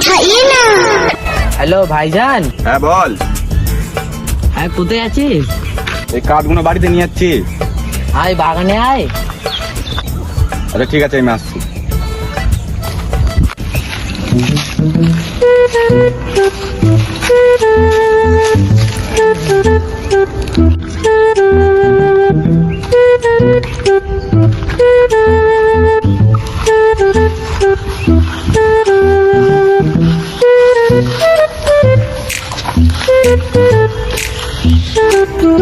उठाइए ना। হ্যালো ভাইজান। হ্যাঁ বল। হ্যাঁ কোথায় আছিস? এই কাঠগুলো বাড়িতে নিয়ে যাচ্ছি। আয় বাগানে আয়। আচ্ছা ঠিক আছে আমি আসছি।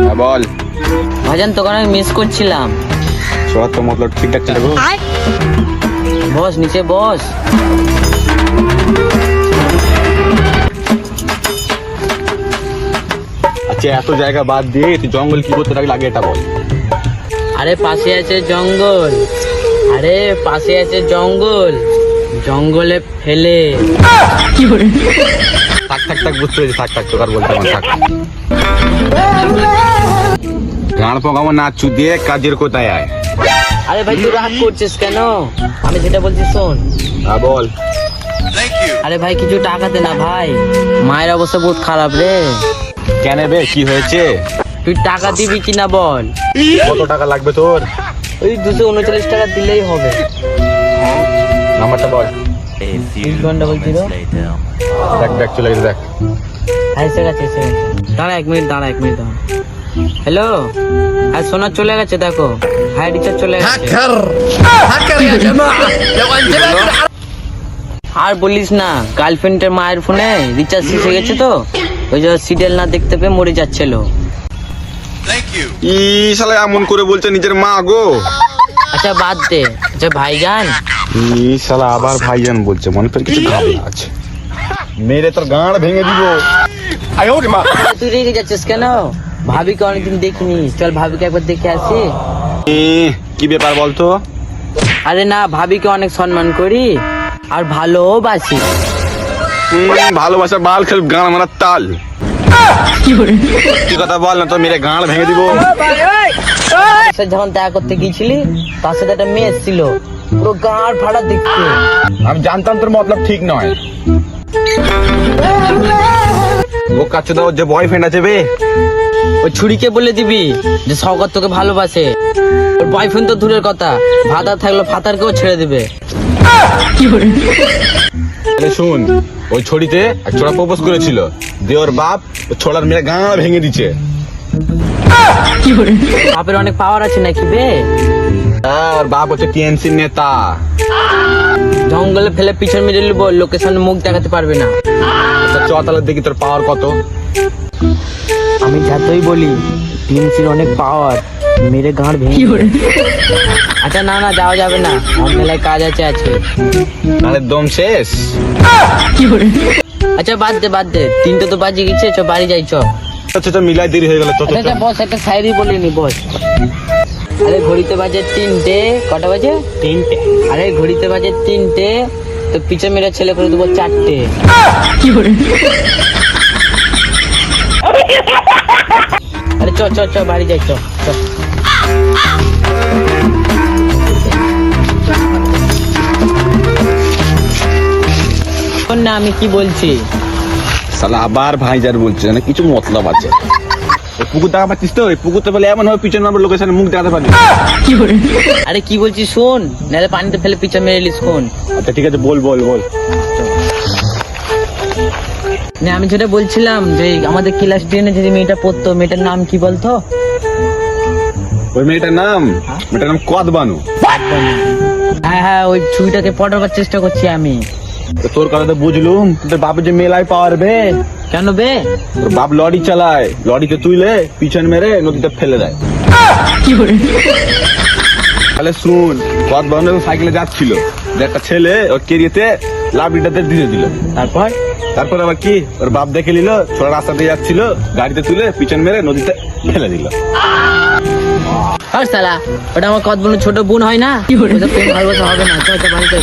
হ্যাঁ বল। ভাইজান তোকে আমি মিস করছিলাম। সব তো মতলব ঠিকঠাক চলে গো। বস নিচে বস। আচ্ছা এত জায়গা বাদ দিয়ে তুই জঙ্গল কি করতে লাগে এটা বল। আরে পাশে আছে জঙ্গল। আরে পাশে আছে জঙ্গল, জঙ্গলে ফেলে। থাক থাক থাক বুঝতে পেরেছি, থাক থাক তোর আর বলতে আমার থাক। গান পোকামো না চুদিয়ে কাজের কোথায় আয়। আরে ভাই তুই রাগ করছিস কেন? আমি যেটা বলছি শোন। হ্যাঁ বল। আরে ভাই কিছু টাকা দে না ভাই, মায়ের অবস্থা বহুত খারাপ রে। কেন বে কি হয়েছে? তুই টাকা দিবি কিনা বল। কত টাকা লাগবে তোর? ওই 239 টাকা দিলেই হবে। নাম্বারটা বল। 3 ঘন্টা বলছিল। দেখ দেখ চলে গেছে দেখ। এসে গেছে এসে গেছে। দাঁড়া 1 মিনিট দাঁড়া 1 মিনিট দাঁড়া। হ্যালো, আর সোনা চলে গেছে দেখো, হাই রিচার্জ চলে গেছে। আর বলিস না, গার্লফ্রেন্ডের মায়ের ফোনে রিচার্জ শেষ হয়ে গেছে তো ওই যে সিরিয়াল না দেখতে পেয়ে মরে যাচ্ছিল। ই শালা এমন করে বলছে নিজের মা গো। আচ্ছা বাদ দে। আচ্ছা ভাইজান। ই শালা আবার ভাইজান বলছে, মনে তোর কিছু ভাবনা আছে। মেরে তোর গাঁড় ভেঙে দিব। তুই রেগে যাচ্ছিস কেন? ভাবিকে অনেকদিন দেখিনি, চল ভাবিকে একবার দেখে আসি। কি ব্যাপার বলতো? আরে না, ভাবিকে অনেক সম্মান করি আর ভালোবাসি। ভালোবাসা বাল খেল গান মারার তাল। কি কথা বল না তো মেরে গাঁড় ভেঙে দিব। যখন দেখা করতে গিয়েছিলি তার সাথে একটা মেয়ে ছিল, পুরো গাঁড় ফাড়া দেখতে। আমি জানতাম তোর মতলব ঠিক নয়। ও কাছে দাও যে বয়ফ্রেন্ড আছে বে, ওই ছুরিকে বলে দিবি যে সৌগত তোকে ভালোবাসে। ওর বয়ফ্রেন্ড তো দূরের কথা, ভাতার থাকলো ফাতারকেও ছেড়ে দিবে। শুন, ওই ছড়িতে এক ছোড়া প্রপোজ করেছিল, দিয়ে ওর বাপ ছোড়ার মেরে গাঁড় ভেঙে দিচ্ছে। বাপের অনেক পাওয়ার আছে নাকি বে? ওর বাপ হচ্ছে টিএমসি নেতা। জঙ্গলে ফেলে পিছন মেরে নিব, লোকের সামনে মুখ দেখাতে পারবে না। চতালে দেখি তোর পাওয়ার কত। আমি যতই বলি টিএমসির অনেক পাওয়ার, মেরে গাঁড় ভেঙে। আচ্ছা না না যাওয়া যাবে না, আমার মেলায় কাজ আছে আছে। আরে দম শেষ। আচ্ছা বাদ দে বাদ দে, 3টে তো বাজে গেছে, চ বাড়ি যাই চ। আচ্ছা মিলাই দেরি হয়ে গেল তো। আচ্ছা বস একটা শায়রি বলিনি বস। আরে ঘড়িতে বাজে 3টে, কটা বাজে? 3টে। আরে ঘড়িতে বাজে 3টে, তো পিছন মেরে ছেলে করে দেবো 4টে। আরে চ চ চ বাড়ি যাই চ চ। শোন না আমি কি বলছি। শালা আবার ভাইজান বলছে না, কিছু মতলব আছে। এই পুকুর দেখা পাচ্ছিস তো, এই পুকুরতে বলে এমন হবে পিছন নম্বর লোকের সামনে মুখ দেখাতে পারবি। আরে কি বলছিস শোন, নাহলে পানিতে ফেলে পিছন মেরে নিস শোন। আচ্ছা ঠিক আছে বল বল বল। না আমি যেটা বলছিলাম যে আমাদের ক্লাস 10-এ যে মেয়েটা পড়তো, মেয়েটার নাম কি বলতো? ওই মেয়েটার নাম কদবানু। হ্যাঁ হ্যাঁ, ওই ছুরিটাকে পটাবার চেষ্টা করছি আমি। তো তোর কথা তো বুঝলুম, তোর বাপের যে মেলায় পাওয়ার বে। কেন বে? তোর বাপ লরি চালায়, লরিতে তুইলে পিছন মেরে নদীতে ফেলে দেয়। তাহলে শুন, কদবানু সাইকেলে যাচ্ছিল, একটা ছেলে ওর কেরিয়েতে লাভিটাতে দিয়ে দিল। তারপর আবার কি, ওর বাপ দেখে নিল, ছোড়া রাস্তা দিয়ে যাচ্ছিল, গাড়িতে তুলে পিছন মেরে নদীতে ফেলে দিল। আর শালা ওটা আমার কত ছোট বোন হয় না? প্রেম ভালোবাসা হবে না, চল বাড়িতে।